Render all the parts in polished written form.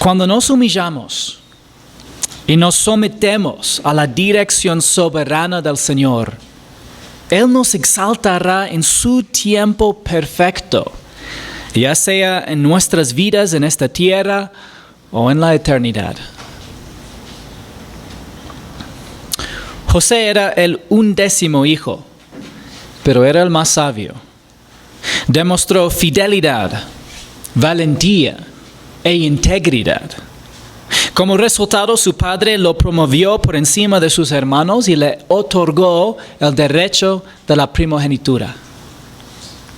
Cuando nos humillamos y nos sometemos a la dirección soberana del Señor, Él nos exaltará en su tiempo perfecto, ya sea en nuestras vidas en esta tierra o en la eternidad. José era el 11º hijo, pero era el más sabio. Demostró fidelidad, valentía e integridad. Como resultado, su padre lo promovió por encima de sus hermanos y le otorgó el derecho de la primogenitura.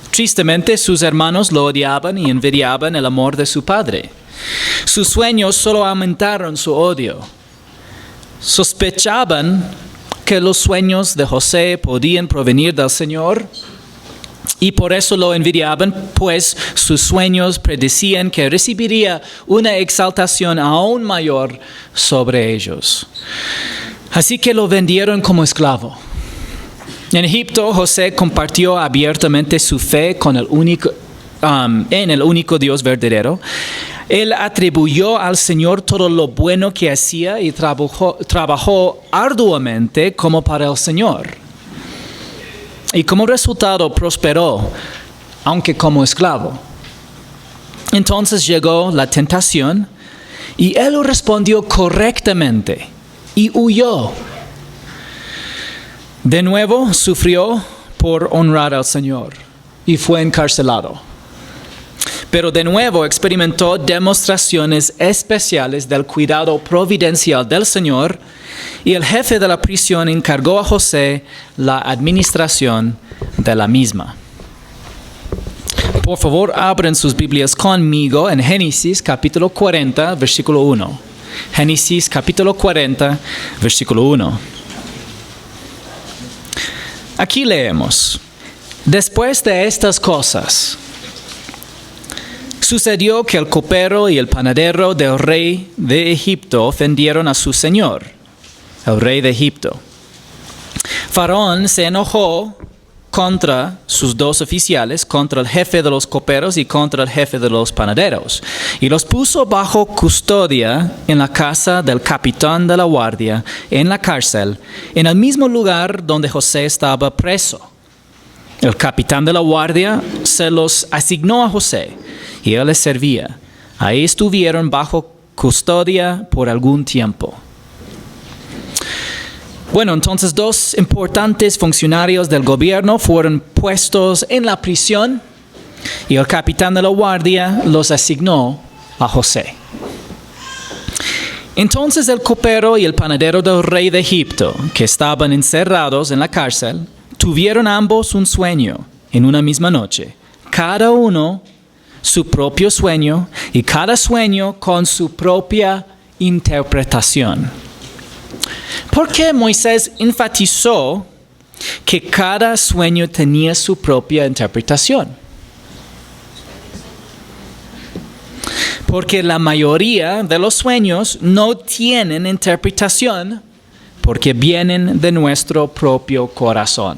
Tristemente, sus hermanos lo odiaban y envidiaban el amor de su padre. Sus sueños solo aumentaron su odio. Sospechaban que los sueños de José podían provenir del Señor y por eso lo envidiaban, pues sus sueños predecían que recibiría una exaltación aún mayor sobre ellos. Así que lo vendieron como esclavo. En Egipto, José compartió abiertamente su fe con en el único Dios verdadero. Él atribuyó al Señor todo lo bueno que hacía y trabajó arduamente como para el Señor. Y como resultado prosperó, aunque como esclavo. Entonces llegó la tentación y él respondió correctamente y huyó. De nuevo sufrió por honrar al Señor y fue encarcelado. Pero de nuevo experimentó demostraciones especiales del cuidado providencial del Señor y el jefe de la prisión encargó a José la administración de la misma. Por favor, abran sus Biblias conmigo en Génesis capítulo 40, versículo 1. Génesis capítulo 40, versículo 1. Aquí leemos: después de estas cosas, sucedió que el copero y el panadero del rey de Egipto ofendieron a su señor, el rey de Egipto. Faraón se enojó contra sus dos oficiales, contra el jefe de los coperos y contra el jefe de los panaderos, y los puso bajo custodia en la casa del capitán de la guardia, en la cárcel, en el mismo lugar donde José estaba preso. El capitán de la guardia se los asignó a José, y él les servía. Ahí estuvieron bajo custodia por algún tiempo. Bueno, entonces 2 importantes funcionarios del gobierno fueron puestos en la prisión y el capitán de la guardia los asignó a José. Entonces el copero y el panadero del rey de Egipto, que estaban encerrados en la cárcel, tuvieron ambos un sueño en una misma noche, cada uno su propio sueño y cada sueño con su propia interpretación. ¿Por qué Moisés enfatizó que cada sueño tenía su propia interpretación? Porque la mayoría de los sueños no tienen interpretación porque vienen de nuestro propio corazón.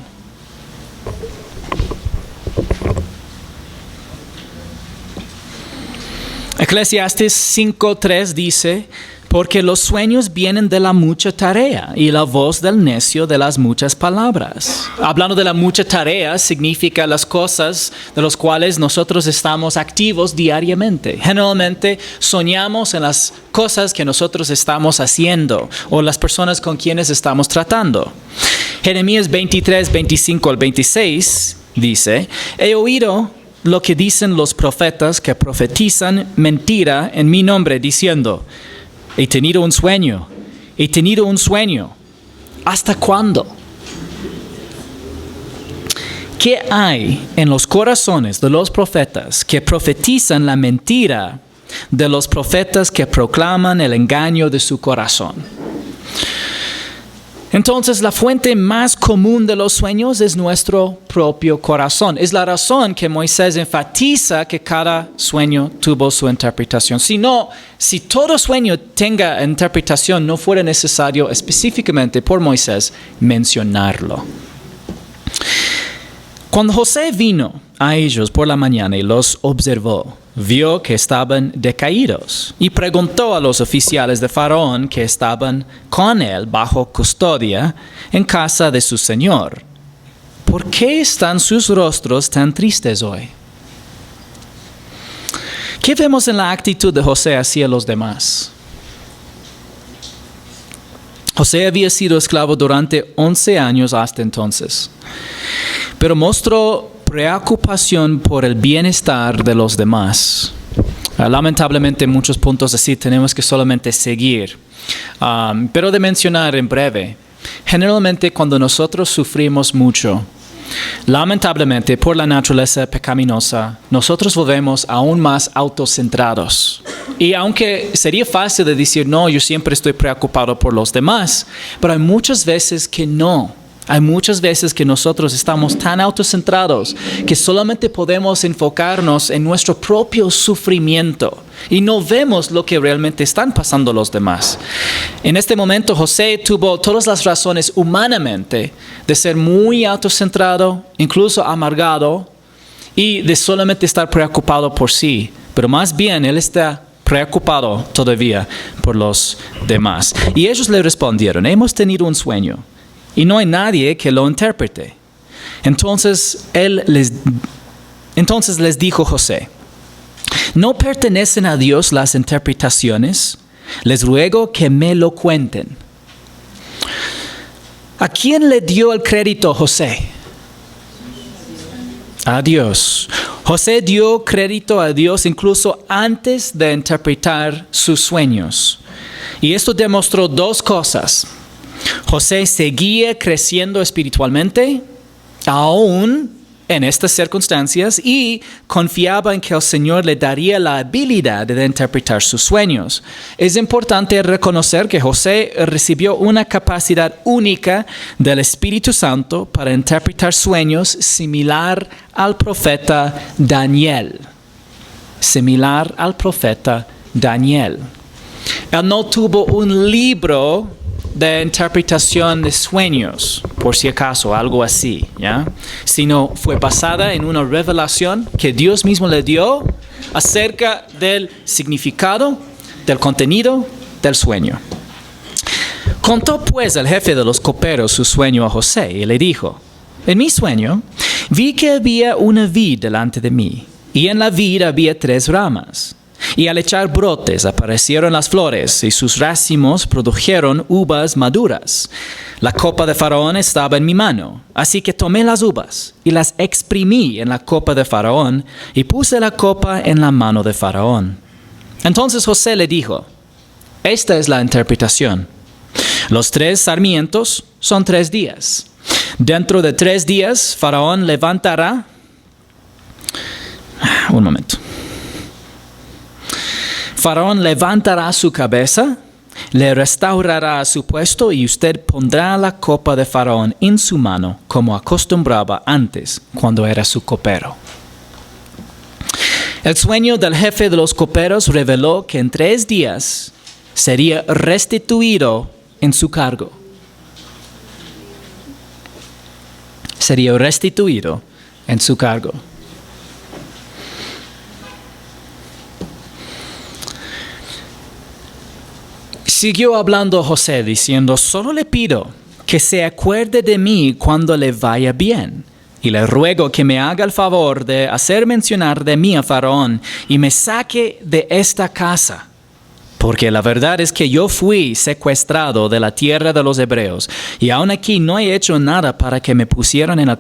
Eclesiastes 5:3 dice: porque los sueños vienen de la mucha tarea y la voz del necio de las muchas palabras. Hablando de la mucha tarea significa las cosas de las cuales nosotros estamos activos diariamente. Generalmente soñamos en las cosas que nosotros estamos haciendo o las personas con quienes estamos tratando. Jeremías 23, 25 al 26 dice: he oído lo que dicen los profetas que profetizan mentira en mi nombre, diciendo: he tenido un sueño. ¿Hasta cuándo? ¿Qué hay en los corazones de los profetas que profetizan la mentira de los profetas que proclaman el engaño de su corazón? Entonces, la fuente más común de los sueños es nuestro propio corazón. Es la razón que Moisés enfatiza que cada sueño tuvo su interpretación. Si todo sueño tenga interpretación, no fuera necesario específicamente por Moisés mencionarlo. Cuando José vino a ellos por la mañana y los observó. Vio que estaban decaídos y preguntó a los oficiales de Faraón que estaban con él bajo custodia en casa de su señor: ¿por qué están sus rostros tan tristes hoy? ¿Qué vemos en la actitud de José hacia los demás? José había sido esclavo durante 11 años hasta entonces, pero mostró preocupación por el bienestar de los demás. Lamentablemente en muchos puntos así tenemos que solamente seguir, pero de mencionar en breve. Generalmente cuando nosotros sufrimos mucho, lamentablemente por la naturaleza pecaminosa, nosotros volvemos aún más autocentrados. Y aunque sería fácil de decir, no, yo siempre estoy preocupado por los demás, pero hay muchas veces que no. Hay muchas veces que nosotros estamos tan autocentrados que solamente podemos enfocarnos en nuestro propio sufrimiento y no vemos lo que realmente están pasando los demás. En este momento José tuvo todas las razones humanamente de ser muy autocentrado, incluso amargado, y de solamente estar preocupado por sí, pero más bien él está preocupado todavía por los demás. Y ellos le respondieron: hemos tenido un sueño y no hay nadie que lo interprete. Entonces les dijo José: ¿no pertenecen a Dios las interpretaciones? Les ruego que me lo cuenten. ¿A quién le dio el crédito José? A Dios. José dio crédito a Dios incluso antes de interpretar sus sueños. Y esto demostró dos cosas. José seguía creciendo espiritualmente, aún en estas circunstancias, y confiaba en que el Señor le daría la habilidad de interpretar sus sueños. Es importante reconocer que José recibió una capacidad única del Espíritu Santo para interpretar sueños similar al profeta Daniel. Similar al profeta Daniel. Él no tuvo un libro de interpretación de sueños, por si acaso, algo así, ¿ya? Sino fue basada en una revelación que Dios mismo le dio acerca del significado, del contenido del sueño. Contó pues el jefe de los coperos su sueño a José y le dijo: en mi sueño vi que había una vid delante de mí, y en la vid había 3 ramas. Y al echar brotes aparecieron las flores, y sus racimos produjeron uvas maduras. La copa de Faraón estaba en mi mano, así que tomé las uvas y las exprimí en la copa de Faraón, y puse la copa en la mano de Faraón. Entonces José le dijo: esta es la interpretación. Los 3 sarmientos son 3 días. Dentro de 3 días Faraón levantará... Un momento. Faraón levantará su cabeza, le restaurará a su puesto, y usted pondrá la copa de Faraón en su mano, como acostumbraba antes, cuando era su copero. El sueño del jefe de los coperos reveló que en 3 días sería restituido en su cargo. Sería restituido en su cargo. Siguió hablando José diciendo: solo le pido que se acuerde de mí cuando le vaya bien, y le ruego que me haga el favor de hacer mencionar de mí a Faraón y me saque de esta casa, porque la verdad es que yo fui secuestrado de la tierra de los hebreos, y aún aquí no he hecho nada para que me pusieran en el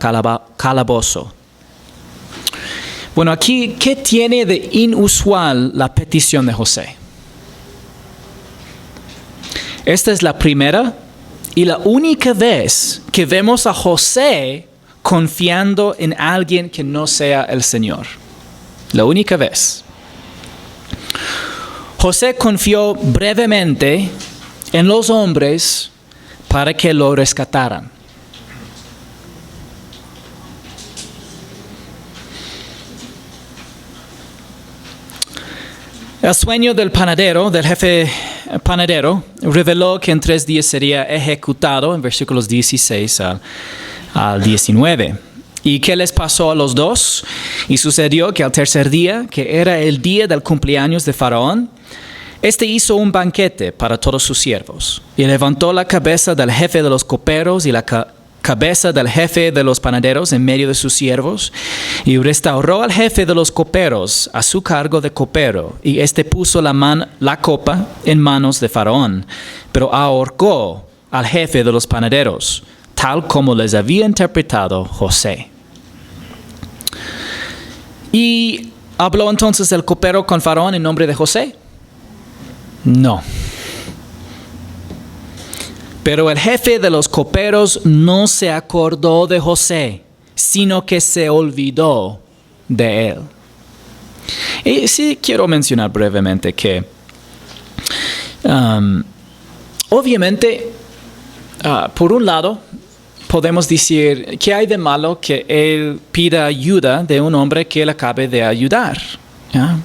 calabozo. Bueno, aquí, ¿qué tiene de inusual la petición de José? Esta es la primera y la única vez que vemos a José confiando en alguien que no sea el Señor. La única vez. José confió brevemente en los hombres para que lo rescataran. El sueño del panadero, del jefe panadero, reveló que en 3 días sería ejecutado, en versículos 16 al 19. ¿Y qué les pasó a los dos? Y sucedió que al tercer día, que era el día del cumpleaños de Faraón, este hizo un banquete para todos sus siervos y levantó la cabeza del jefe de los coperos y la cabeza del jefe de los panaderos en medio de sus siervos y restauró al jefe de los coperos a su cargo de copero y este puso la copa en manos de Faraón, pero ahorcó al jefe de los panaderos, tal como les había interpretado José. ¿Y habló entonces el copero con Faraón en nombre de José? No. Pero el jefe de los coperos no se acordó de José, sino que se olvidó de él. Y sí quiero mencionar brevemente que obviamente, por un lado, podemos decir, ¿qué hay de malo que él pida ayuda de un hombre que él acabe de ayudar? ¿Ya?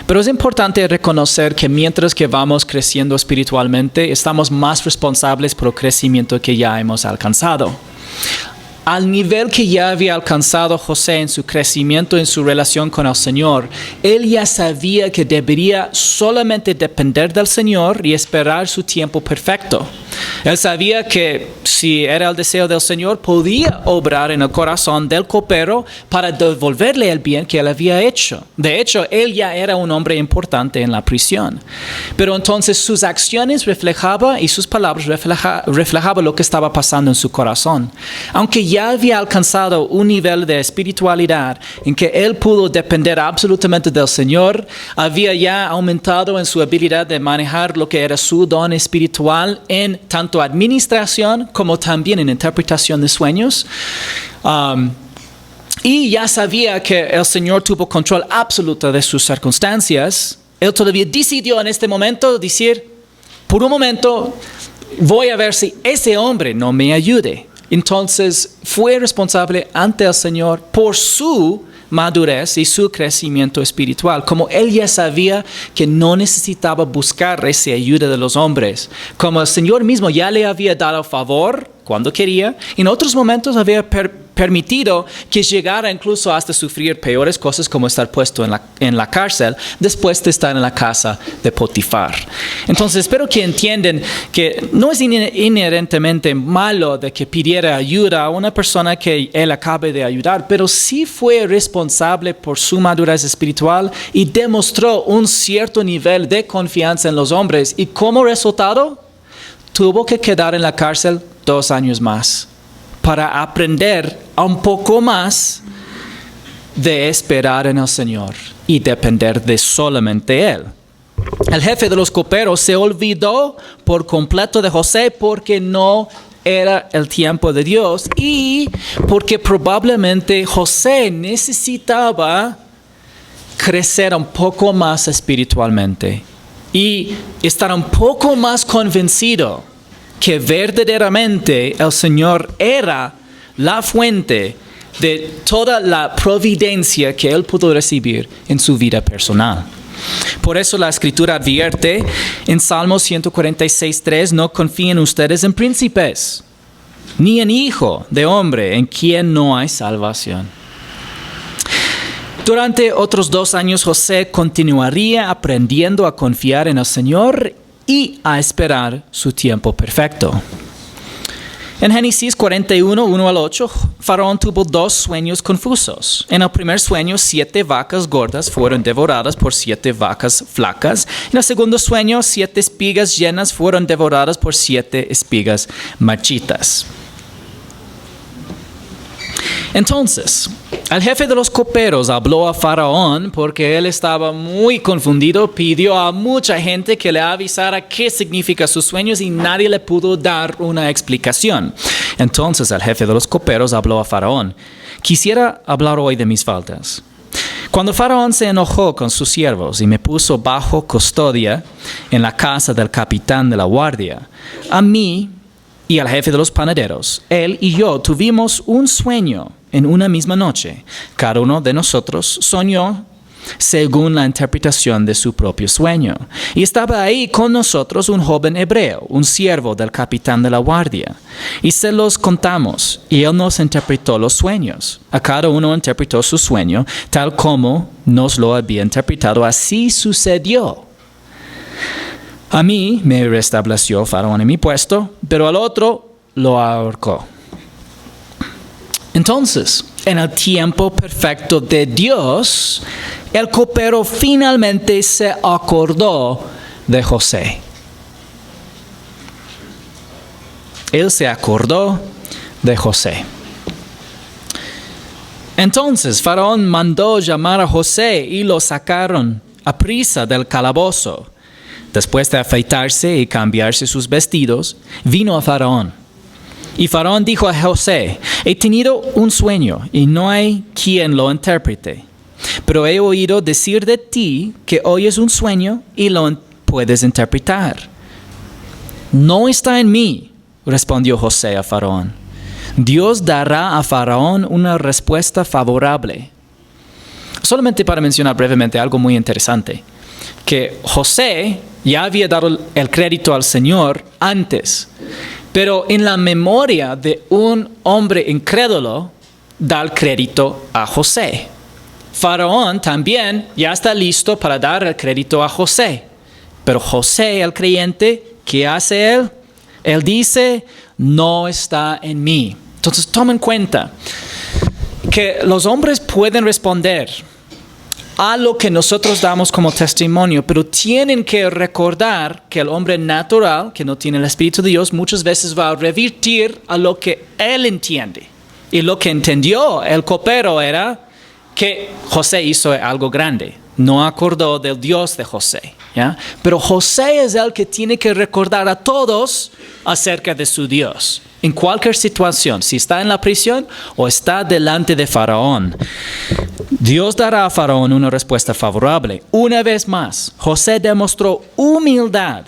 Pero es importante reconocer que mientras que vamos creciendo espiritualmente, estamos más responsables por el crecimiento que ya hemos alcanzado. Al nivel que ya había alcanzado José en su crecimiento, en su relación con el Señor, él ya sabía que debería solamente depender del Señor y esperar su tiempo perfecto. Él sabía que si era el deseo del Señor, podía obrar en el corazón del copero para devolverle el bien que él había hecho. De hecho, él ya era un hombre importante en la prisión. Pero entonces sus acciones reflejaban y sus palabras reflejaban lo que estaba pasando en su corazón. Aunque ya había alcanzado un nivel de espiritualidad en que él pudo depender absolutamente del Señor, había ya aumentado en su habilidad de manejar lo que era su don espiritual en tanto administración como también en interpretación de sueños. Y ya sabía que el Señor tuvo control absoluto de sus circunstancias. Él todavía decidió en este momento decir, por un momento voy a ver si ese hombre no me ayude. Entonces fue responsable ante el Señor por su madurez y su crecimiento espiritual. Como él ya sabía que no necesitaba buscar esa ayuda de los hombres. Como el Señor mismo ya le había dado favor cuando quería, en otros momentos había permitido que llegara incluso hasta sufrir peores cosas como estar puesto en la cárcel después de estar en la casa de Potifar. Entonces espero que entiendan que no es inherentemente malo de que pidiera ayuda a una persona que él acabe de ayudar, pero sí fue responsable por su madurez espiritual y demostró un cierto nivel de confianza en los hombres y como resultado tuvo que quedar en la cárcel 2 años más para aprender un poco más de esperar en el Señor y depender de solamente Él. El jefe de los coperos se olvidó por completo de José porque no era el tiempo de Dios y porque probablemente José necesitaba crecer un poco más espiritualmente y estar un poco más convencido que verdaderamente el Señor era la fuente de toda la providencia que él pudo recibir en su vida personal. Por eso la Escritura advierte en Salmo 146:3, no confíen ustedes en príncipes, ni en hijo de hombre en quien no hay salvación. Durante otros 2 años José continuaría aprendiendo a confiar en el Señor y a esperar su tiempo perfecto. En Génesis 41, 1 al 8, Faraón tuvo 2 sueños confusos. En el primer sueño, 7 vacas gordas fueron devoradas por 7 vacas flacas. En el segundo sueño, 7 espigas llenas fueron devoradas por 7 espigas marchitas. Entonces, el jefe de los coperos habló a Faraón porque él estaba muy confundido, pidió a mucha gente que le avisara qué significan sus sueños y nadie le pudo dar una explicación. Entonces el jefe de los coperos habló a Faraón, quisiera hablar hoy de mis faltas. Cuando Faraón se enojó con sus siervos y me puso bajo custodia en la casa del capitán de la guardia, a mí y al jefe de los panaderos, él y yo tuvimos un sueño en una misma noche. Cada uno de nosotros soñó según la interpretación de su propio sueño. Y estaba ahí con nosotros un joven hebreo, un siervo del capitán de la guardia. Y se los contamos, y él nos interpretó los sueños. A cada uno interpretó su sueño, tal como nos lo había interpretado. Así sucedió. A mí me restableció Faraón en mi puesto, pero al otro lo ahorcó. Entonces, en el tiempo perfecto de Dios, el copero finalmente se acordó de José. Él se acordó de José. Entonces, Faraón mandó llamar a José y lo sacaron a prisa del calabozo. Después de afeitarse y cambiarse sus vestidos, vino a Faraón. Y Faraón dijo a José: he tenido un sueño y no hay quien lo interprete. Pero he oído decir de ti que oyes un sueño y lo puedes interpretar. No está en mí, respondió José a Faraón. Dios dará a Faraón una respuesta favorable. Solamente para mencionar brevemente algo muy interesante, que José ya había dado el crédito al Señor antes, pero en la memoria de un hombre incrédulo, da el crédito a José. Faraón también ya está listo para dar el crédito a José. Pero José, el creyente, ¿qué hace él? Él dice: no está en mí. Entonces tomen en cuenta que los hombres pueden responder a lo que nosotros damos como testimonio, pero tienen que recordar que el hombre natural, que no tiene el Espíritu de Dios, muchas veces va a revertir a lo que él entiende. Y lo que entendió el copero era que José hizo algo grande. No acordó del Dios de José, ¿ya? Pero José es el que tiene que recordar a todos acerca de su Dios. En cualquier situación, si está en la prisión o está delante de Faraón, Dios dará a Faraón una respuesta favorable. Una vez más, José demostró humildad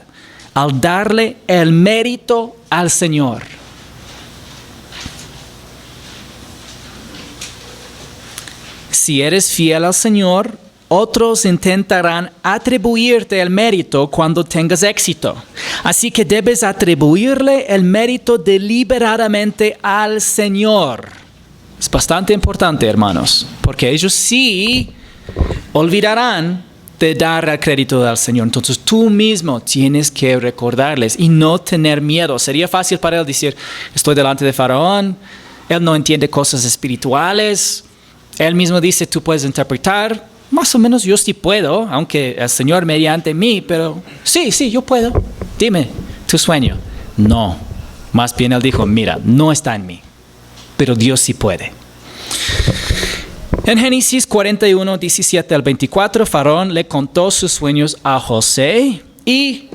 al darle el mérito al Señor. Si eres fiel al Señor, otros intentarán atribuirte el mérito cuando tengas éxito. Así que debes atribuirle el mérito deliberadamente al Señor. Es bastante importante, hermanos, porque ellos sí olvidarán de dar el crédito al Señor. Entonces tú mismo tienes que recordarles y no tener miedo. Sería fácil para él decir: estoy delante de Faraón, él no entiende cosas espirituales. Él mismo dice: tú puedes interpretar. Más o menos yo sí puedo, aunque el Señor mediante mí, pero sí, yo puedo. Dime tu sueño. No, más bien él dijo: mira, no está en mí, pero Dios sí puede. En Génesis 41, 17 al 24, Faraón le contó sus sueños a José y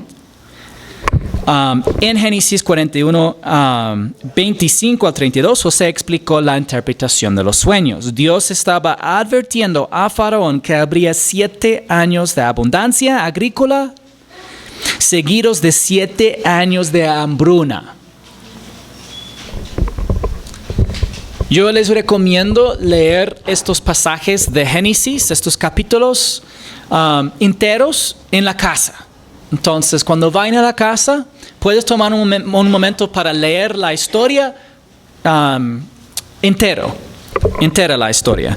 en Génesis 41, 25 al 32, José explicó la interpretación de los sueños. Dios estaba advirtiendo a Faraón que habría 7 años de abundancia agrícola, seguidos de 7 años de hambruna. Yo les recomiendo leer estos pasajes de Génesis, estos capítulos enteros en la casa. Entonces, cuando vayan a la casa, puedes tomar un momento para leer la historia entera la historia.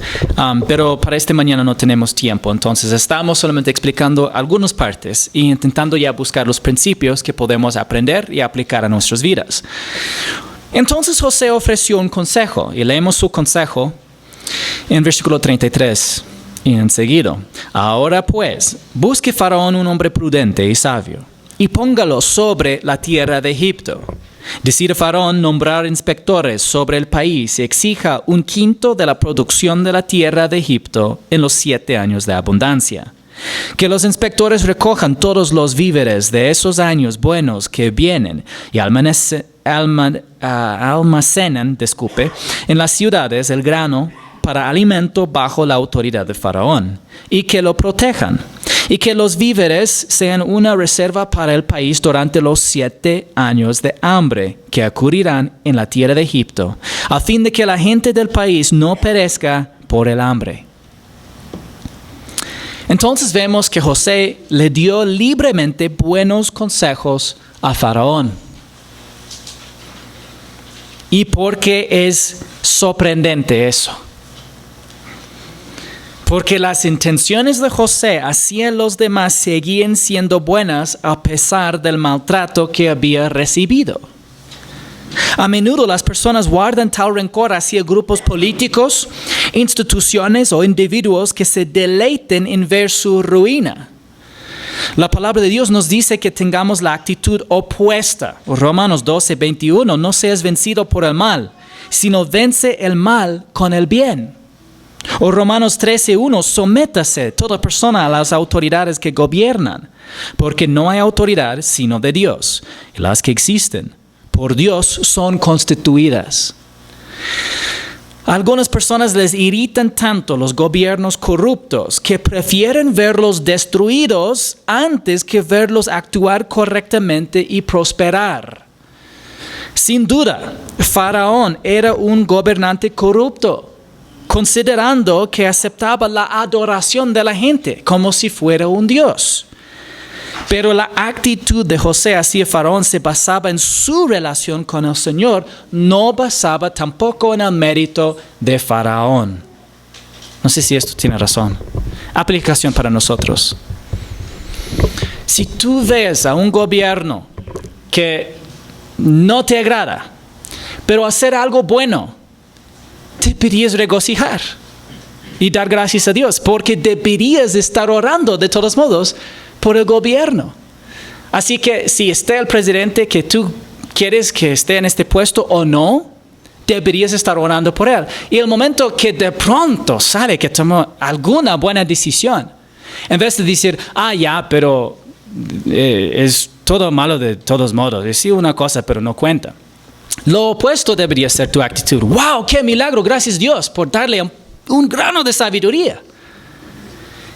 Pero para esta mañana no tenemos tiempo, entonces estamos solamente explicando algunas partes e intentando ya buscar los principios que podemos aprender y aplicar a nuestras vidas. Entonces José ofreció un consejo, y leemos su consejo en versículo 33. Y enseguida: ahora pues, busque Faraón un hombre prudente y sabio, y póngalo sobre la tierra de Egipto. Decida Faraón nombrar inspectores sobre el país y exija 1/5 de la producción de la tierra de Egipto en los 7 años de abundancia. Que los inspectores recojan todos los víveres de esos años buenos que vienen y almacenan en las ciudades el grano para alimento bajo la autoridad de Faraón, y que lo protejan, y que los víveres sean una reserva para el país durante los 7 años de hambre que ocurrirán en la tierra de Egipto, a fin de que la gente del país no perezca por el hambre. Entonces vemos que José le dio libremente buenos consejos a Faraón. ¿Y por qué es sorprendente eso? Porque las intenciones de José hacia los demás seguían siendo buenas a pesar del maltrato que había recibido. A menudo las personas guardan tal rencor hacia grupos políticos, instituciones o individuos que se deleiten en ver su ruina. La palabra de Dios nos dice que tengamos la actitud opuesta. Romanos 12:21, no seas vencido por el mal, sino vence el mal con el bien. O Romanos 13:1, sométase toda persona a las autoridades que gobiernan, porque no hay autoridad sino de Dios, y las que existen por Dios son constituidas. A algunas personas les irritan tanto los gobiernos corruptos que prefieren verlos destruidos antes que verlos actuar correctamente y prosperar. Sin duda, Faraón era un gobernante corrupto, considerando que aceptaba la adoración de la gente como si fuera un dios. Pero la actitud de José hacia Faraón se basaba en su relación con el Señor, no basaba tampoco en el mérito de Faraón. No sé si esto tiene razón. Aplicación para nosotros. Si tú ves a un gobierno que no te agrada, pero hacer algo bueno, deberías regocijar y dar gracias a Dios, porque deberías estar orando de todos modos por el gobierno. Así que si está el presidente que tú quieres que esté en este puesto o no, deberías estar orando por él. Y el momento que de pronto sale que tomó alguna buena decisión, en vez de decir, pero es todo malo de todos modos, decir una cosa pero no cuenta. Lo opuesto debería ser tu actitud. ¡Wow! ¡Qué milagro! Gracias Dios por darle un grano de sabiduría.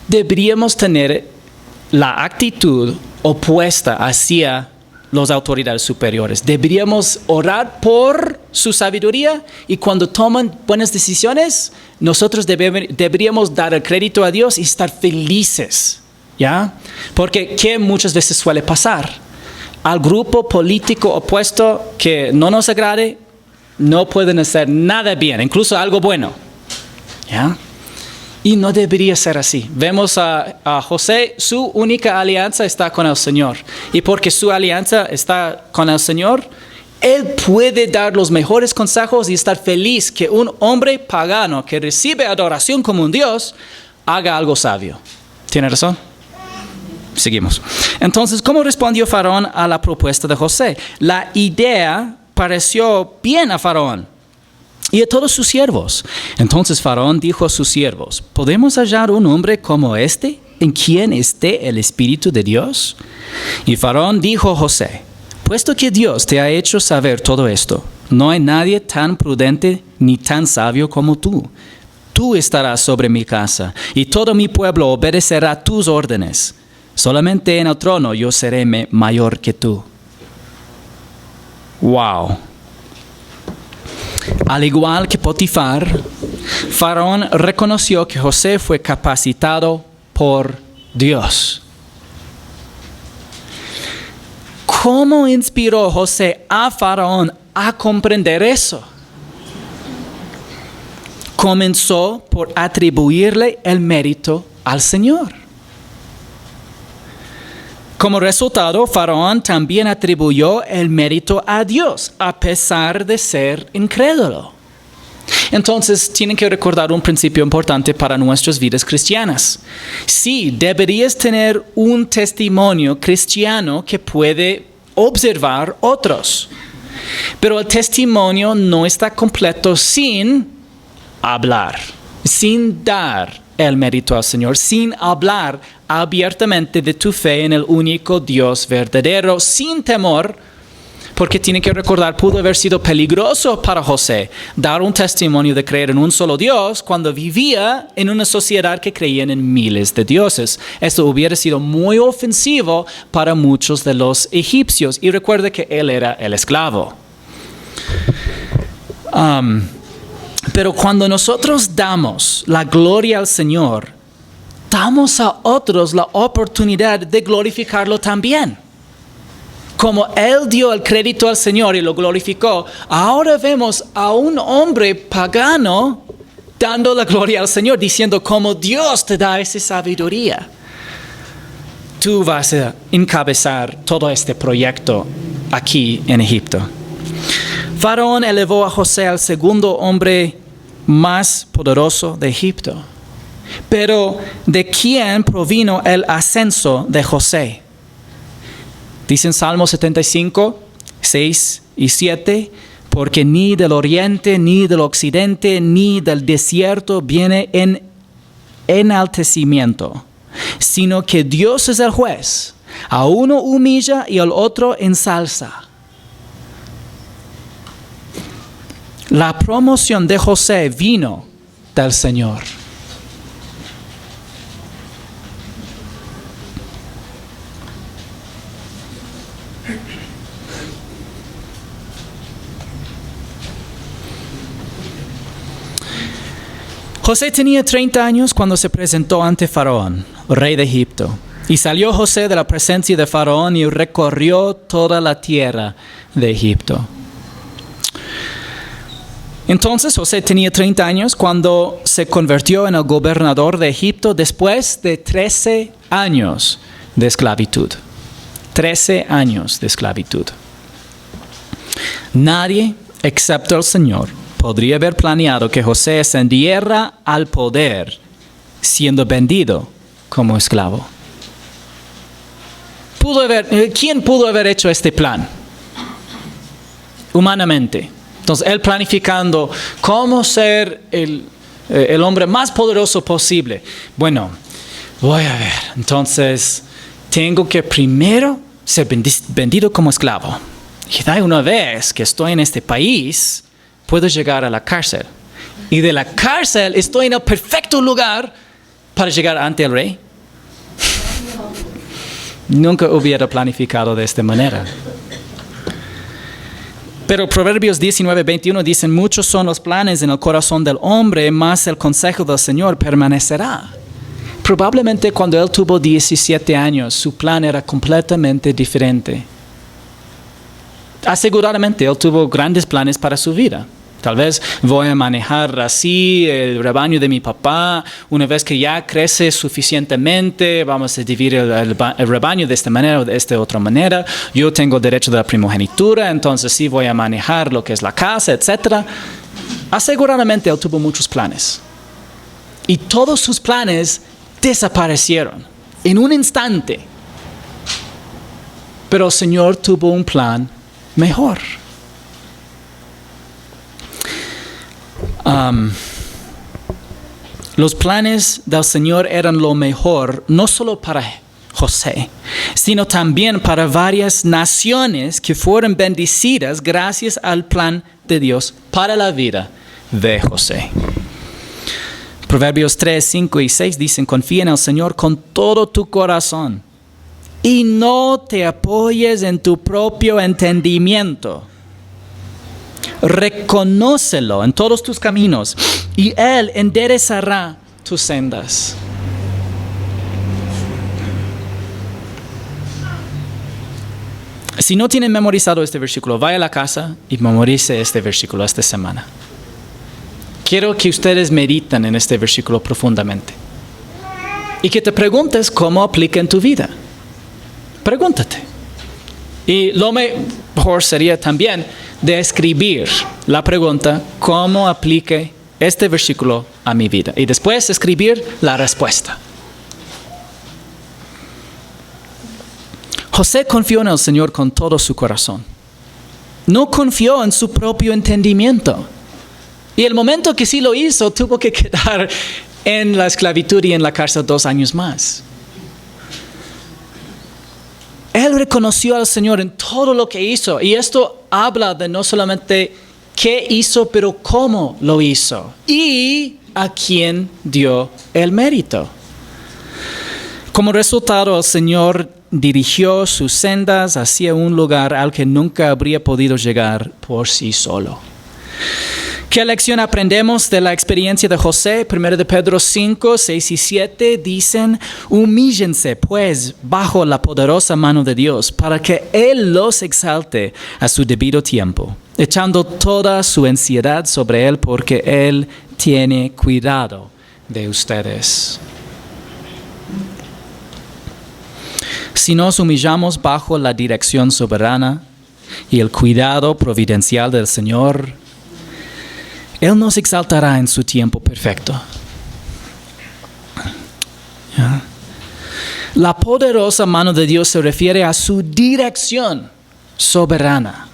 Deberíamos tener la actitud opuesta hacia las autoridades superiores. Deberíamos orar por su sabiduría y cuando toman buenas decisiones, nosotros deberíamos dar el crédito a Dios y estar felices, ¿ya? Porque ¿qué muchas veces suele pasar? Al grupo político opuesto que no nos agrade, no pueden hacer nada bien, incluso algo bueno, ¿ya? Y no debería ser así. Vemos a José, su única alianza está con el Señor. Y porque su alianza está con el Señor, él puede dar los mejores consejos y estar feliz que un hombre pagano que recibe adoración como un Dios haga algo sabio. ¿Tiene razón? Seguimos. Entonces, ¿cómo respondió Faraón a la propuesta de José? La idea pareció bien a Faraón y a todos sus siervos. Entonces Faraón dijo a sus siervos, ¿podemos hallar un hombre como este, en quien esté el Espíritu de Dios? Y Faraón dijo a José, puesto que Dios te ha hecho saber todo esto, no hay nadie tan prudente ni tan sabio como tú. Tú estarás sobre mi casa, y todo mi pueblo obedecerá tus órdenes. Solamente en el trono yo seré mayor que tú. Wow. Al igual que Potifar, Faraón reconoció que José fue capacitado por Dios. ¿Cómo inspiró José a Faraón a comprender eso? Comenzó por atribuirle el mérito al Señor. Como resultado, Faraón también atribuyó el mérito a Dios, a pesar de ser incrédulo. Entonces, tienen que recordar un principio importante para nuestras vidas cristianas. Sí, deberías tener un testimonio cristiano que puede observar otros. Pero el testimonio no está completo sin hablar, sin dar el mérito al Señor, sin hablar abiertamente de tu fe en el único Dios verdadero, sin temor, porque tiene que recordar, pudo haber sido peligroso para José dar un testimonio de creer en un solo Dios cuando vivía en una sociedad que creían en miles de dioses. Esto hubiera sido muy ofensivo para muchos de los egipcios, y recuerde que él era el esclavo. Pero cuando nosotros damos la gloria al Señor, damos a otros la oportunidad de glorificarlo también. Como Él dio el crédito al Señor y lo glorificó, ahora vemos a un hombre pagano dando la gloria al Señor, diciendo como Dios te da esa sabiduría. Tú vas a encabezar todo este proyecto aquí en Egipto. Faraón elevó a José al segundo hombre más poderoso de Egipto. Pero ¿de quién provino el ascenso de José? Dicen Salmo 75, 6 y 7, porque ni del oriente, ni del occidente, ni del desierto viene en enaltecimiento, sino que Dios es el juez. A uno humilla y al otro ensalza. La promoción de José vino del Señor. José tenía 30 años cuando se presentó ante Faraón, rey de Egipto. Y salió José de la presencia de Faraón y recorrió toda la tierra de Egipto. Entonces José tenía 30 años cuando se convirtió en el gobernador de Egipto después de 13 años de esclavitud. 13 años de esclavitud. Nadie, excepto el Señor, podría haber planeado que José ascendiera al poder siendo vendido como esclavo. ¿Quién pudo haber hecho este plan? Humanamente. Entonces, él planificando cómo ser el hombre más poderoso posible. Bueno, voy a ver. Entonces, tengo que primero ser vendido como esclavo. Y una vez que estoy en este país, puedo llegar a la cárcel. Y de la cárcel estoy en el perfecto lugar para llegar ante el rey. Nunca hubiera planificado de esta manera. Pero Proverbios 19:21 dicen, muchos son los planes en el corazón del hombre, mas el consejo del Señor permanecerá. Probablemente cuando él tuvo 17 años, su plan era completamente diferente. Aseguradamente, él tuvo grandes planes para su vida. Tal vez voy a manejar así el rebaño de mi papá. Una vez que ya crece suficientemente, vamos a dividir el rebaño de esta manera o de esta otra manera. Yo tengo derecho de la primogenitura, entonces sí voy a manejar lo que es la casa, etc. Aseguradamente él tuvo muchos planes. Y todos sus planes desaparecieron en un instante. Pero el Señor tuvo un plan mejor. Los planes del Señor eran lo mejor, no solo para José, sino también para varias naciones que fueron bendecidas gracias al plan de Dios para la vida de José. Proverbios 3, 5 y 6 dicen, confía en el Señor con todo tu corazón y no te apoyes en tu propio entendimiento. Reconócelo en todos tus caminos y Él enderezará tus sendas. Si no tienen memorizado este versículo, vaya a la casa y memorice este versículo esta semana. Quiero que ustedes mediten en este versículo profundamente y que te preguntes cómo aplica en tu vida. Pregúntate. Y lo mejor sería también de escribir la pregunta, ¿cómo aplique este versículo a mi vida? Y después escribir la respuesta. José confió en el Señor con todo su corazón. No confió en su propio entendimiento. Y el momento que sí lo hizo, tuvo que quedar en la esclavitud y en la cárcel 2 años más. Él reconoció al Señor en todo lo que hizo. Y esto habla de no solamente qué hizo, pero cómo lo hizo. Y a quién dio el mérito. Como resultado, el Señor dirigió sus sendas hacia un lugar al que nunca habría podido llegar por sí solo. ¿Qué lección aprendemos de la experiencia de José? 1 de Pedro 5, 6 y 7 dicen: humíllense pues bajo la poderosa mano de Dios, para que Él los exalte a su debido tiempo, echando toda su ansiedad sobre Él, porque Él tiene cuidado de ustedes. Si nos humillamos bajo la dirección soberana y el cuidado providencial del Señor, Él nos exaltará en su tiempo perfecto. ¿Ya? La poderosa mano de Dios se refiere a su dirección soberana.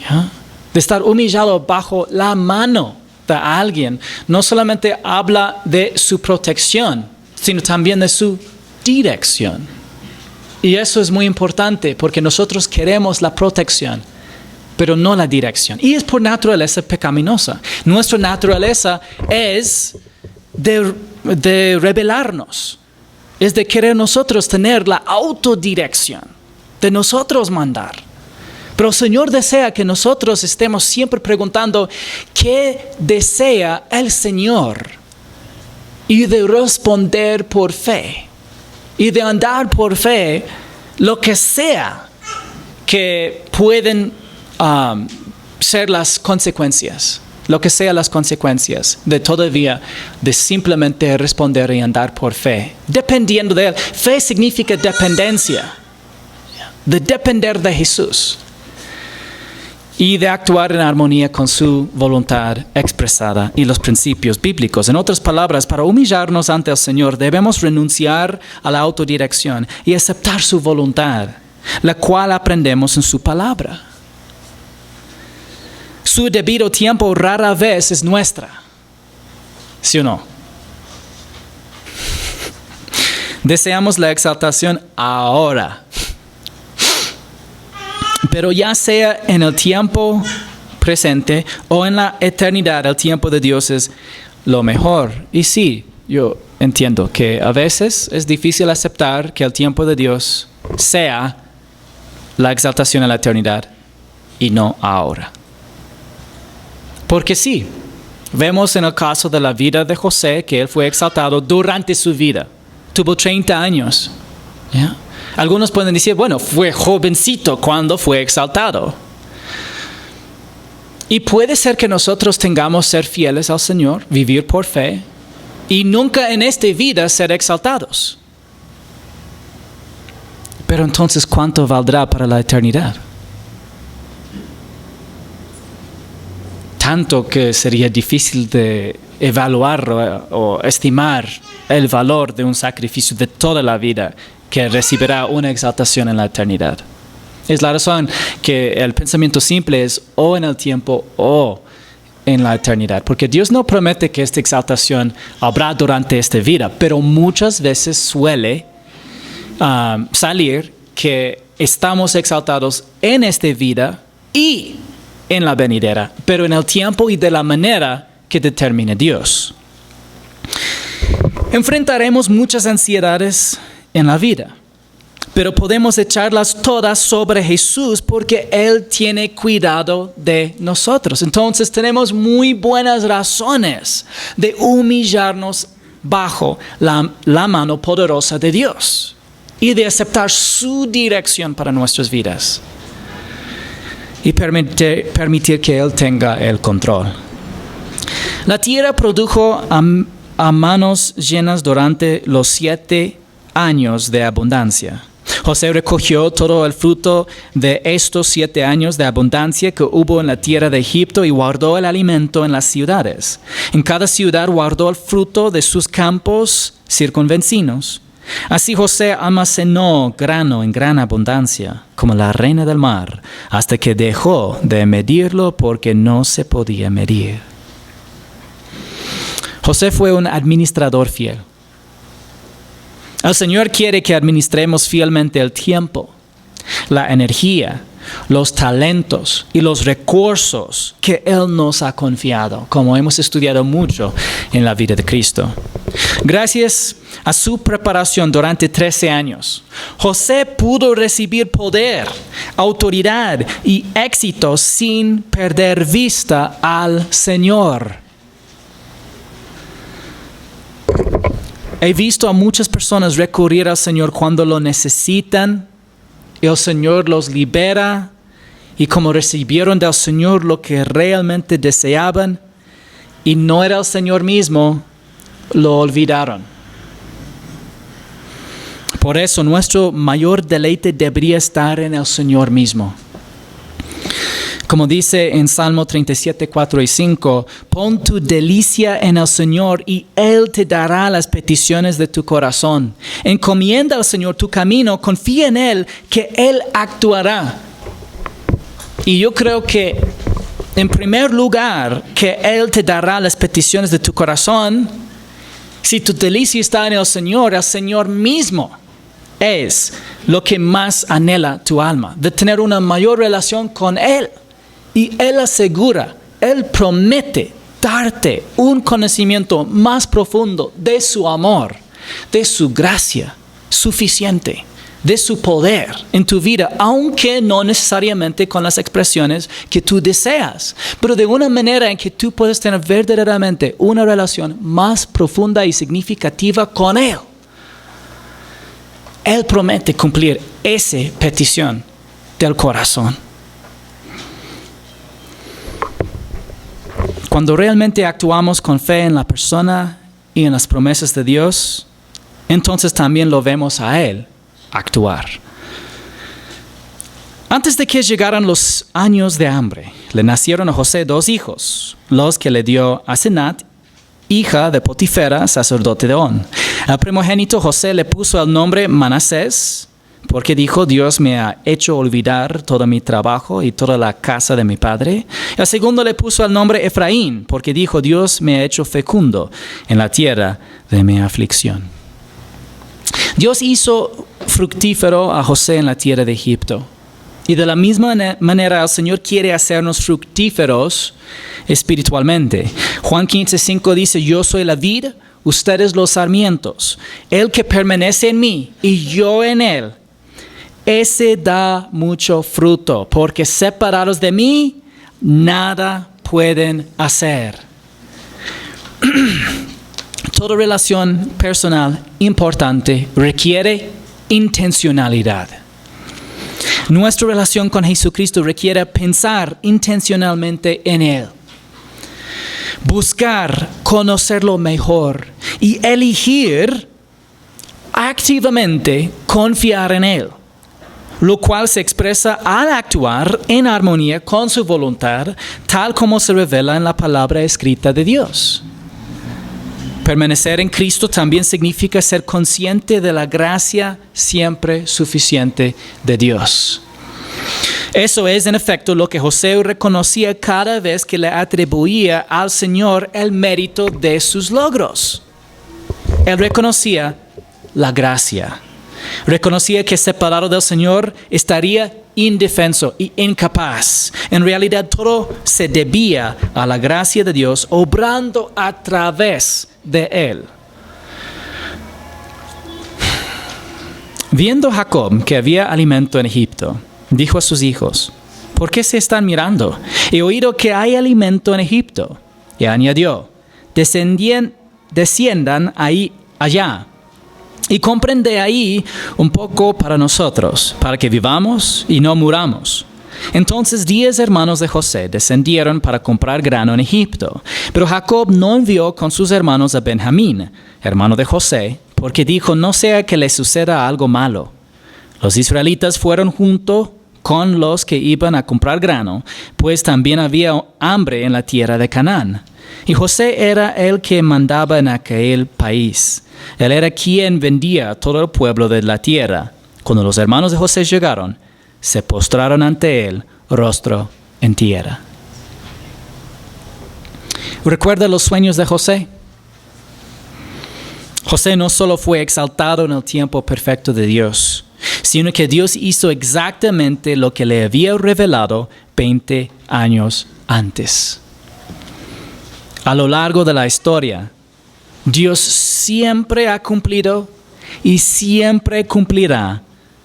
¿Ya? De estar humillado bajo la mano de alguien, no solamente habla de su protección, sino también de su dirección. Y eso es muy importante, porque nosotros queremos la protección, pero no la dirección. Y es por naturaleza pecaminosa. Nuestra naturaleza es de rebelarnos. Es de querer nosotros tener la autodirección, de nosotros mandar. Pero el Señor desea que nosotros estemos siempre preguntando qué desea el Señor, y de responder por fe, y de andar por fe lo que sea que pueden ser las consecuencias, lo que sea las consecuencias de simplemente responder y andar por fe, dependiendo de Él. Fe significa dependencia, de depender de Jesús y de actuar en armonía con su voluntad expresada y los principios bíblicos. En otras palabras, para humillarnos ante el Señor debemos renunciar a la autodirección y aceptar su voluntad, la cual aprendemos en su palabra. Su debido tiempo rara vez es nuestra, ¿sí o no? Deseamos la exaltación ahora, pero ya sea en el tiempo presente o en la eternidad, el tiempo de Dios es lo mejor. Y sí, yo entiendo que a veces es difícil aceptar que el tiempo de Dios sea la exaltación en la eternidad y no ahora. Porque sí, vemos en el caso de la vida de José que él fue exaltado durante su vida. Tuvo 30 años. ¿Ya? Algunos pueden decir, bueno, fue jovencito cuando fue exaltado. Y puede ser que nosotros tengamos ser fieles al Señor, vivir por fe, y nunca en esta vida ser exaltados. Pero entonces, ¿cuánto valdrá para la eternidad? Tanto que sería difícil de evaluar o estimar el valor de un sacrificio de toda la vida que recibirá una exaltación en la eternidad. Es la razón que el pensamiento simple es o en el tiempo o en la eternidad. Porque Dios no promete que esta exaltación habrá durante esta vida, pero muchas veces suele salir que estamos exaltados en esta vida y en la venidera, pero en el tiempo y de la manera que determine Dios. Enfrentaremos muchas ansiedades en la vida, pero podemos echarlas todas sobre Jesús porque Él tiene cuidado de nosotros. Entonces tenemos muy buenas razones de humillarnos bajo la mano poderosa de Dios y de aceptar su dirección para nuestras vidas y permitir que Él tenga el control. La tierra produjo a manos llenas durante los 7 años de abundancia. José recogió todo el fruto de estos 7 años de abundancia que hubo en la tierra de Egipto y guardó el alimento en las ciudades. En cada ciudad guardó el fruto de sus campos circunvecinos. Así José almacenó grano en gran abundancia, como la reina del mar, hasta que dejó de medirlo porque no se podía medir. José fue un administrador fiel. El Señor quiere que administremos fielmente el tiempo, la energía, los talentos y los recursos que Él nos ha confiado, como hemos estudiado mucho en la vida de Cristo. Gracias a su preparación durante 13 años. José pudo recibir poder, autoridad y éxito sin perder vista al Señor. He visto a muchas personas recurrir al Señor cuando lo necesitan. El Señor los libera y como recibieron del Señor lo que realmente deseaban y no era el Señor mismo, lo olvidaron. Por eso nuestro mayor deleite debería estar en el Señor mismo. Como dice en Salmo 37, 4 y 5, pon tu delicia en el Señor y Él te dará las peticiones de tu corazón. Encomienda al Señor tu camino, confía en Él, que Él actuará. Y yo creo que, en primer lugar, que Él te dará las peticiones de tu corazón. Si tu delicia está en el Señor mismo es lo que más anhela tu alma, de tener una mayor relación con Él. Y Él asegura, Él promete darte un conocimiento más profundo de su amor, de su gracia suficiente, de su poder en tu vida, aunque no necesariamente con las expresiones que tú deseas, pero de una manera en que tú puedes tener verdaderamente una relación más profunda y significativa con Él. Él promete cumplir esa petición del corazón. Cuando realmente actuamos con fe en la persona y en las promesas de Dios, entonces también lo vemos a Él actuar. Antes de que llegaran los años de hambre, le nacieron a José 2 hijos, los que le dio Asenat, hija de Potifera, sacerdote de On. Al primogénito José le puso el nombre Manasés, porque dijo, Dios me ha hecho olvidar todo mi trabajo y toda la casa de mi padre. Al segundo le puso el nombre Efraín, porque dijo, Dios me ha hecho fecundo en la tierra de mi aflicción. Dios hizo fructífero a José en la tierra de Egipto. Y de la misma manera el Señor quiere hacernos fructíferos espiritualmente. Juan 15:5 dice, yo soy la vid, ustedes los sarmientos. El que permanece en mí y yo en él, ese da mucho fruto, porque separados de mí, nada pueden hacer. Toda relación personal importante requiere intencionalidad. Nuestra relación con Jesucristo requiere pensar intencionalmente en Él. Buscar conocerlo mejor y elegir activamente confiar en Él, lo cual se expresa al actuar en armonía con su voluntad, tal como se revela en la palabra escrita de Dios. Permanecer en Cristo también significa ser consciente de la gracia siempre suficiente de Dios. Eso es, en efecto, lo que José reconocía cada vez que le atribuía al Señor el mérito de sus logros. Él reconocía la gracia. Reconocía que separado del Señor estaría indefenso y incapaz. En realidad todo se debía a la gracia de Dios obrando a través de Él. Viendo Jacob que había alimento en Egipto, dijo a sus hijos, ¿por qué se están mirando? He oído que hay alimento en Egipto. Y añadió, desciendan allá. Y compren de ahí un poco para nosotros, para que vivamos y no muramos. Entonces 10 hermanos de José descendieron para comprar grano en Egipto. Pero Jacob no envió con sus hermanos a Benjamín, hermano de José, porque dijo, no sea que le suceda algo malo. Los israelitas fueron junto con los que iban a comprar grano, pues también había hambre en la tierra de Canaán. Y José era el que mandaba en aquel país. Él era quien vendía a todo el pueblo de la tierra. Cuando los hermanos de José llegaron, se postraron ante él, rostro en tierra. ¿Recuerda los sueños de José? José no solo fue exaltado en el tiempo perfecto de Dios, sino que Dios hizo exactamente lo que le había revelado 20 años antes. A lo largo de la historia, Dios siempre ha cumplido y siempre cumplirá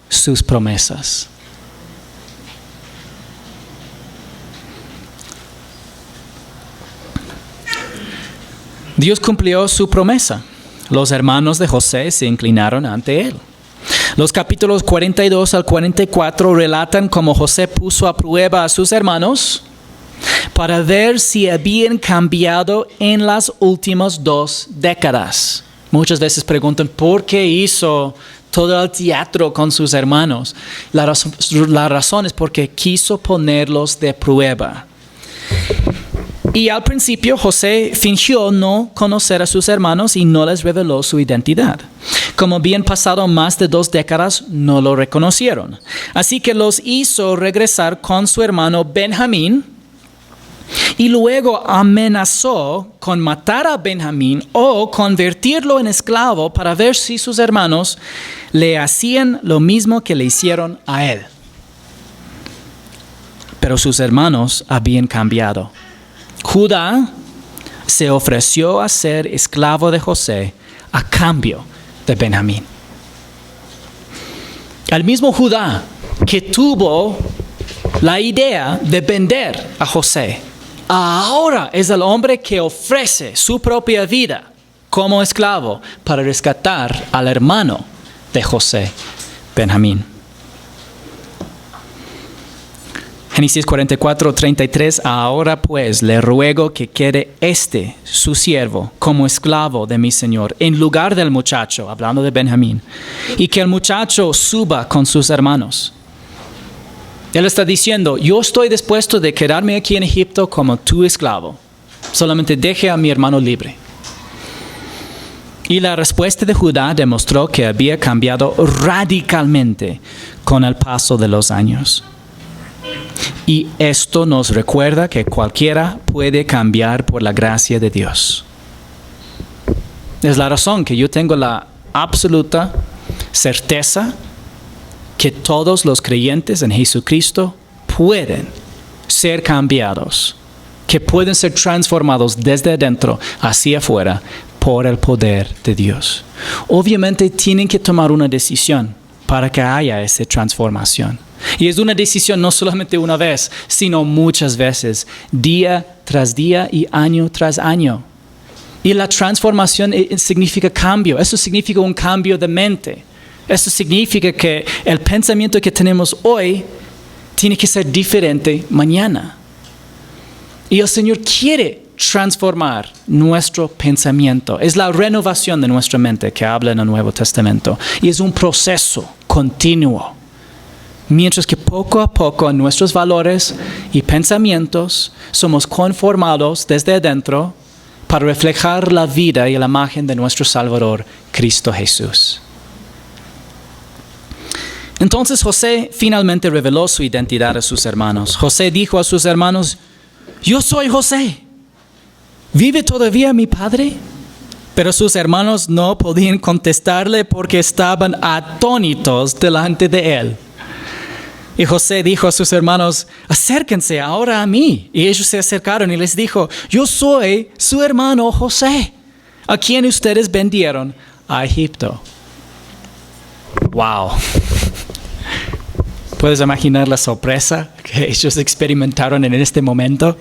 sus promesas. Dios cumplió su promesa. Los hermanos de José se inclinaron ante él. Los capítulos 42 al 44 relatan cómo José puso a prueba a sus hermanos para ver si habían cambiado en las últimas 2 décadas. Muchas veces preguntan, ¿por qué hizo todo el teatro con sus hermanos? La razón es porque quiso ponerlos de prueba. Y al principio José fingió no conocer a sus hermanos y no les reveló su identidad. Como habían pasado más de 2 décadas, no lo reconocieron. Así que los hizo regresar con su hermano Benjamín y luego amenazó con matar a Benjamín o convertirlo en esclavo para ver si sus hermanos le hacían lo mismo que le hicieron a él. Pero sus hermanos habían cambiado. Judá se ofreció a ser esclavo de José a cambio de Benjamín. El mismo Judá que tuvo la idea de vender a José, ahora es el hombre que ofrece su propia vida como esclavo para rescatar al hermano de José, Benjamín. Génesis 44:33, ahora pues le ruego que quede su siervo, como esclavo de mi señor, en lugar del muchacho, hablando de Benjamín, y que el muchacho suba con sus hermanos. Él está diciendo, yo estoy dispuesto de quedarme aquí en Egipto como tu esclavo, solamente deje a mi hermano libre. Y la respuesta de Judá demostró que había cambiado radicalmente con el paso de los años. Y esto nos recuerda que cualquiera puede cambiar por la gracia de Dios. Es la razón que yo tengo la absoluta certeza que todos los creyentes en Jesucristo pueden ser cambiados, que pueden ser transformados desde adentro hacia afuera por el poder de Dios. Obviamente tienen que tomar una decisión para que haya esa transformación. Y es una decisión no solamente una vez, sino muchas veces, día tras día y año tras año. Y la transformación significa cambio. Eso significa un cambio de mente. Eso significa que el pensamiento que tenemos hoy tiene que ser diferente mañana. Y el Señor quiere transformar nuestro pensamiento. Es la renovación de nuestra mente que habla en el Nuevo Testamento. Y es un proceso continuo. Mientras que poco a poco nuestros valores y pensamientos somos conformados desde adentro para reflejar la vida y la imagen de nuestro Salvador, Cristo Jesús. Entonces José finalmente reveló su identidad a sus hermanos. José dijo a sus hermanos, yo soy José. ¿Vive todavía mi padre? Pero sus hermanos no podían contestarle porque estaban atónitos delante de él. Y José dijo a sus hermanos, acérquense ahora a mí. Y ellos se acercaron y les dijo, yo soy su hermano José, a quien ustedes vendieron a Egipto. Wow. ¿Puedes imaginar la sorpresa que ellos experimentaron en este momento?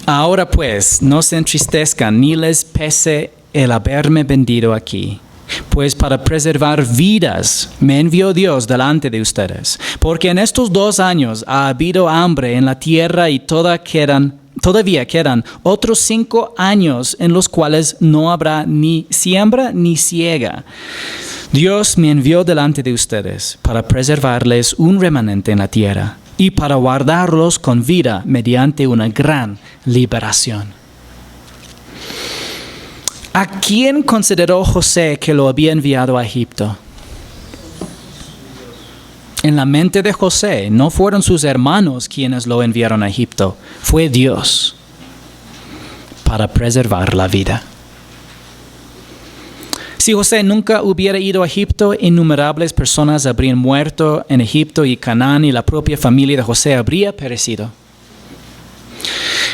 Ahora pues, no se entristezcan ni les pese el haberme vendido aquí. Pues para preservar vidas me envió Dios delante de ustedes. Porque en estos 2 años ha habido hambre en la tierra y todavía quedan otros 5 años en los cuales no habrá ni siembra ni siega. Dios me envió delante de ustedes para preservarles un remanente en la tierra y para guardarlos con vida mediante una gran liberación. ¿A quién consideró José que lo había enviado a Egipto? En la mente de José no fueron sus hermanos quienes lo enviaron a Egipto, fue Dios para preservar la vida. Si José nunca hubiera ido a Egipto, innumerables personas habrían muerto en Egipto y Canaán y la propia familia de José habría perecido.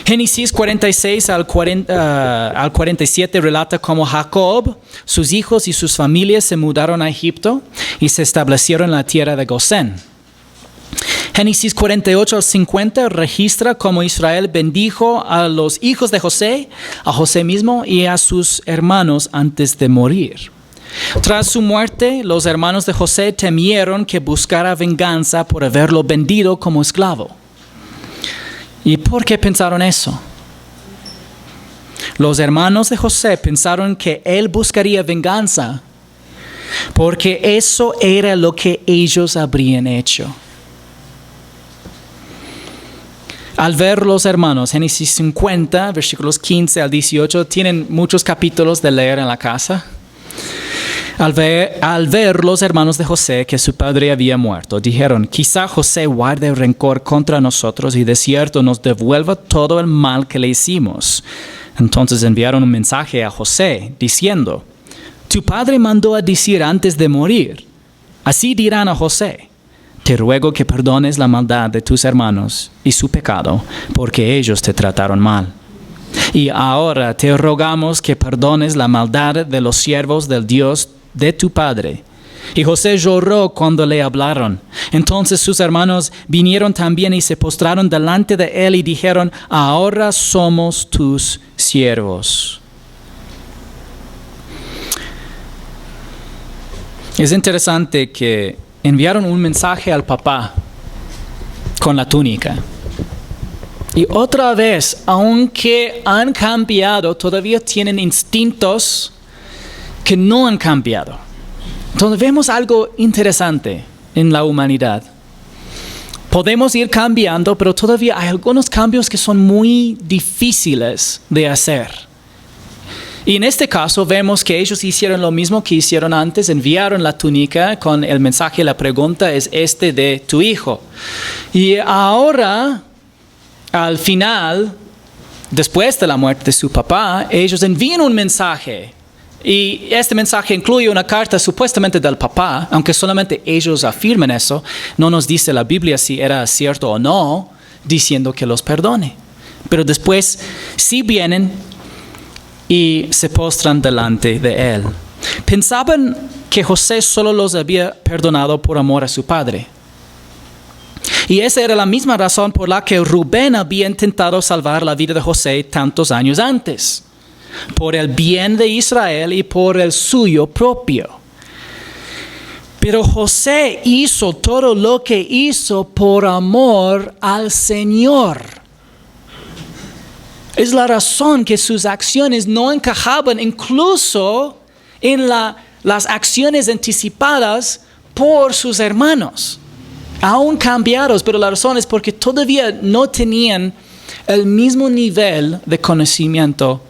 Génesis 46 al 47 relata cómo Jacob, sus hijos y sus familias se mudaron a Egipto y se establecieron en la tierra de Gosén. Génesis 48 al 50 registra cómo Israel bendijo a los hijos de José, a José mismo y a sus hermanos antes de morir. Tras su muerte, los hermanos de José temieron que buscara venganza por haberlo vendido como esclavo. ¿Y por qué pensaron eso? Los hermanos de José pensaron que él buscaría venganza porque eso era lo que ellos habrían hecho. Al ver los hermanos, Génesis 50, versículos 15 al 18, tienen muchos capítulos de leer en la casa. Al ver los hermanos de José que su padre había muerto, dijeron: quizá José guarde rencor contra nosotros y de cierto nos devuelva todo el mal que le hicimos. Entonces enviaron un mensaje a José diciendo: tu padre mandó a decir antes de morir, así dirán a José: te ruego que perdones la maldad de tus hermanos y su pecado, porque ellos te trataron mal. Y ahora te rogamos que perdones la maldad de los siervos del Dios de tu padre. Y José lloró cuando le hablaron. Entonces sus hermanos vinieron también y se postraron delante de él y dijeron: ahora somos tus siervos. Es interesante que enviaron un mensaje al papá con la túnica. Y otra vez, aunque han cambiado, todavía tienen instintos que no han cambiado. Entonces vemos algo interesante en la humanidad. Podemos ir cambiando, pero todavía hay algunos cambios que son muy difíciles de hacer. Y en este caso vemos que ellos hicieron lo mismo que hicieron antes, enviaron la túnica con el mensaje, la pregunta es este de tu hijo. Y ahora, al final, después de la muerte de su papá, ellos envían un mensaje. Y este mensaje incluye una carta supuestamente del papá, aunque solamente ellos afirman eso. No nos dice la Biblia si era cierto o no, diciendo que los perdone. Pero después sí vienen y se postran delante de él. Pensaban que José solo los había perdonado por amor a su padre. Y esa era la misma razón por la que Rubén había intentado salvar la vida de José tantos años antes, por el bien de Israel y por el suyo propio. Pero José hizo todo lo que hizo por amor al Señor. Es la razón que sus acciones no encajaban incluso en las acciones anticipadas por sus hermanos, aún cambiados, pero la razón es porque todavía no tenían el mismo nivel de conocimiento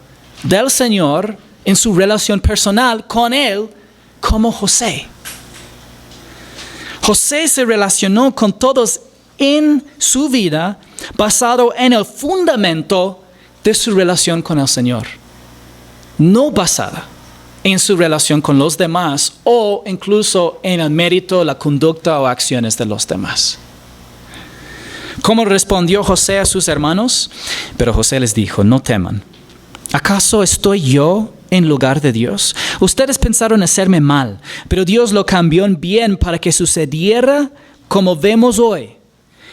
del Señor en su relación personal con Él como José. José se relacionó con todos en su vida basado en el fundamento de su relación con el Señor, no basada en su relación con los demás o incluso en el mérito, la conducta o acciones de los demás. ¿Cómo respondió José a sus hermanos? Pero José les dijo: no teman. ¿Acaso estoy yo en lugar de Dios? Ustedes pensaron hacerme mal, pero Dios lo cambió en bien para que sucediera como vemos hoy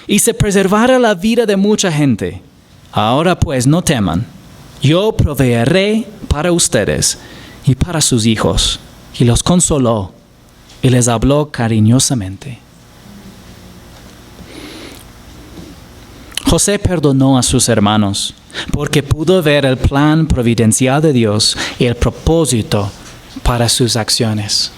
y se preservara la vida de mucha gente. Ahora pues no teman, yo proveeré para ustedes y para sus hijos. Y los consoló y les habló cariñosamente. José perdonó a sus hermanos porque pudo ver el plan providencial de Dios y el propósito para sus acciones.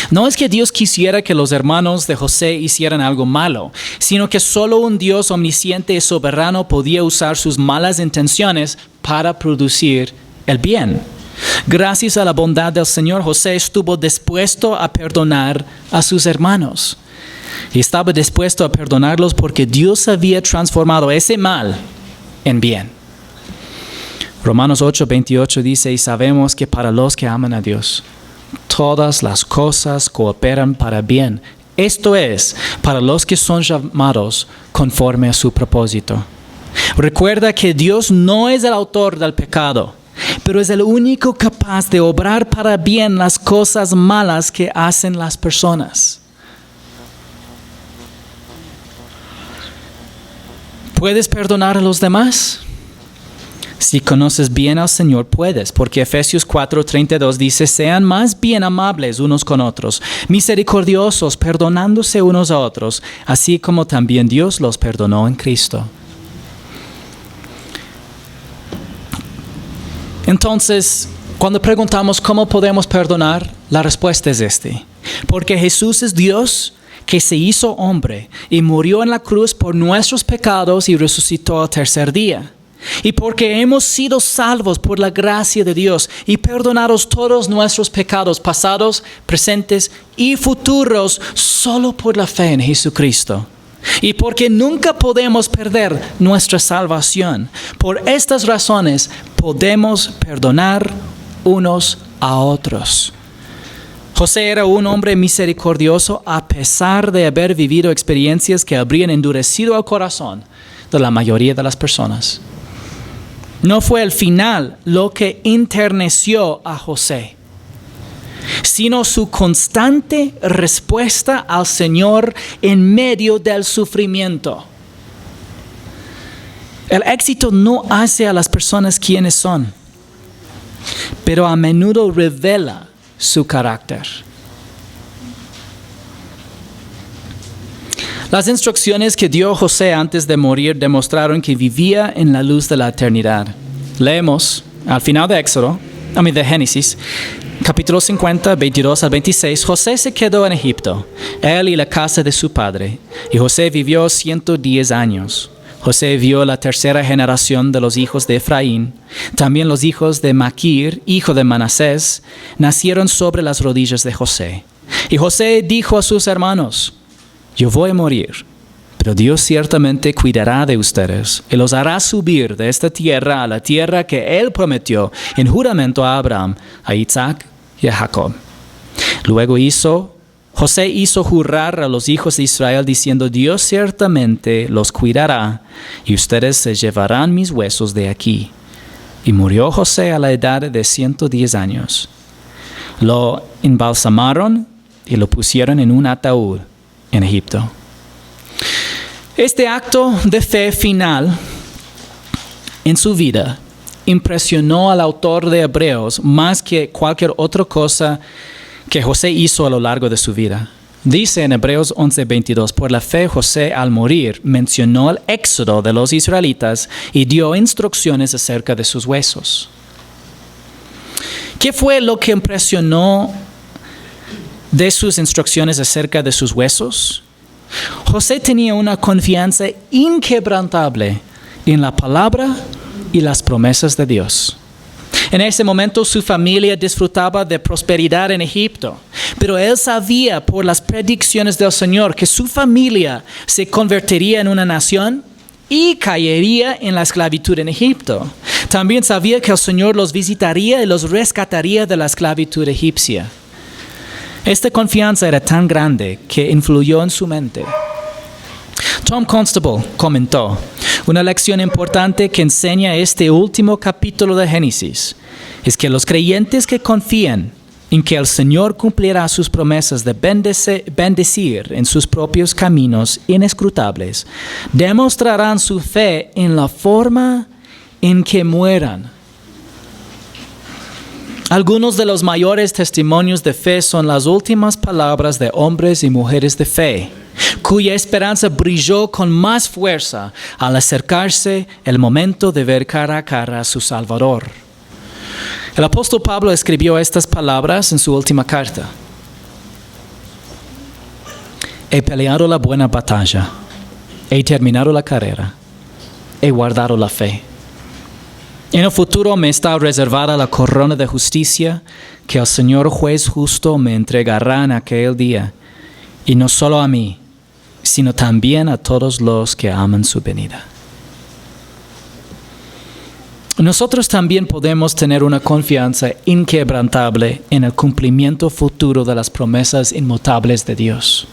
No es que Dios quisiera que los hermanos de José hicieran algo malo, sino que solo un Dios omnisciente y soberano podía usar sus malas intenciones para producir el bien. Gracias a la bondad del Señor, José estuvo dispuesto a perdonar a sus hermanos. Y estaba dispuesto a perdonarlos porque Dios había transformado ese mal en bien. Romanos 8:28 dice: y sabemos que para los que aman a Dios, todas las cosas cooperan para bien. Esto es, para los que son llamados conforme a su propósito. Recuerda que Dios no es el autor del pecado, pero es el único capaz de obrar para bien las cosas malas que hacen las personas. ¿Puedes perdonar a los demás? Si conoces bien al Señor, puedes, porque Efesios 4:32 dice, sean más bien amables unos con otros, misericordiosos, perdonándose unos a otros, así como también Dios los perdonó en Cristo. Entonces, cuando preguntamos cómo podemos perdonar, la respuesta es porque Jesús es Dios que se hizo hombre y murió en la cruz por nuestros pecados y resucitó al tercer día. Y porque hemos sido salvos por la gracia de Dios y perdonados todos nuestros pecados pasados, presentes y futuros solo por la fe en Jesucristo. Y porque nunca podemos perder nuestra salvación. Por estas razones podemos perdonar unos a otros. José era un hombre misericordioso a pesar de haber vivido experiencias que habrían endurecido el corazón de la mayoría de las personas. No fue el final lo que enterneció a José, sino su constante respuesta al Señor en medio del sufrimiento. El éxito no hace a las personas quienes son, pero a menudo revela su carácter. Las instrucciones que dio José antes de morir demostraron que vivía en la luz de la eternidad. Leemos al final de Génesis, capítulo 50, 22 al 26, José se quedó en Egipto, él y la casa de su padre, y José vivió 110 años. José vio la tercera generación de los hijos de Efraín. También los hijos de Maquir, hijo de Manasés, nacieron sobre las rodillas de José. Y José dijo a sus hermanos, yo voy a morir, pero Dios ciertamente cuidará de ustedes y los hará subir de esta tierra a la tierra que Él prometió en juramento a Abraham, a Isaac y a Jacob. Luego José hizo jurar a los hijos de Israel diciendo, Dios ciertamente los cuidará y ustedes se llevarán mis huesos de aquí. Y murió José a la edad de 110 años. Lo embalsamaron y lo pusieron en un ataúd en Egipto. Este acto de fe final en su vida impresionó al autor de Hebreos más que cualquier otra cosa que José hizo a lo largo de su vida. Dice en Hebreos 11:22, por la fe José al morir mencionó el éxodo de los israelitas y dio instrucciones acerca de sus huesos. ¿Qué fue lo que impresionó de sus instrucciones acerca de sus huesos? José tenía una confianza inquebrantable en la palabra y las promesas de Dios. En ese momento su familia disfrutaba de prosperidad en Egipto, pero él sabía por las predicciones del Señor que su familia se convertiría en una nación y caería en la esclavitud en Egipto. También sabía que el Señor los visitaría y los rescataría de la esclavitud egipcia. Esta confianza era tan grande que influyó en su mente. Tom Constable comentó, una lección importante que enseña este último capítulo de Génesis es que los creyentes que confían en que el Señor cumplirá sus promesas de bendecir en sus propios caminos inescrutables, demostrarán su fe en la forma en que mueran. Algunos de los mayores testimonios de fe son las últimas palabras de hombres y mujeres de fe, cuya esperanza brilló con más fuerza al acercarse el momento de ver cara a cara a su Salvador. El apóstol Pablo escribió estas palabras en su última carta. He peleado la buena batalla, he terminado la carrera, he guardado la fe. En el futuro me está reservada la corona de justicia que el Señor juez justo me entregará en aquel día, y no solo a mí, sino también a todos los que aman su venida. Nosotros también podemos tener una confianza inquebrantable en el cumplimiento futuro de las promesas inmutables de Dios.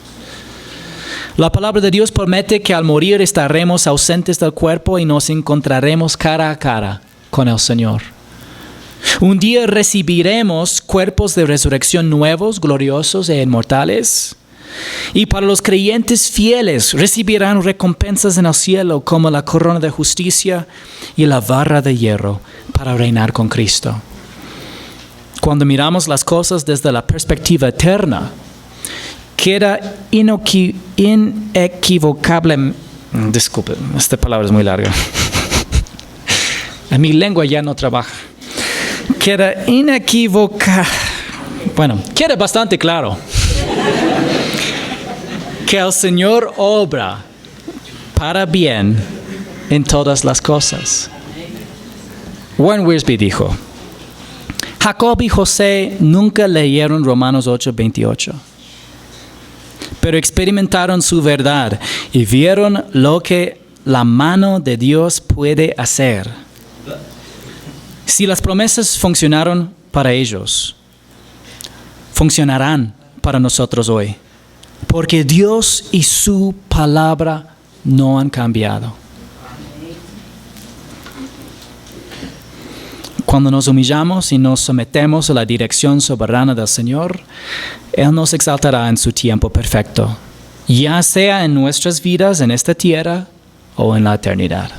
La palabra de Dios promete que al morir estaremos ausentes del cuerpo y nos encontraremos cara a cara con el Señor. Un día recibiremos cuerpos de resurrección nuevos, gloriosos e inmortales. Y para los creyentes fieles recibirán recompensas en el cielo como la corona de justicia y la barra de hierro para reinar con Cristo. Cuando miramos las cosas desde la perspectiva eterna, queda inequivocable. Disculpe, esta palabra es muy larga. Mi lengua ya no trabaja. Queda queda bastante claro que el Señor obra para bien en todas las cosas. Warren Wiersbe dijo: Jacob y José nunca leyeron Romanos 8:28, pero experimentaron su verdad y vieron lo que la mano de Dios puede hacer. Si las promesas funcionaron para ellos, funcionarán para nosotros hoy, porque Dios y su palabra no han cambiado. Cuando nos humillamos y nos sometemos a la dirección soberana del Señor, Él nos exaltará en su tiempo perfecto, ya sea en nuestras vidas en esta tierra o en la eternidad.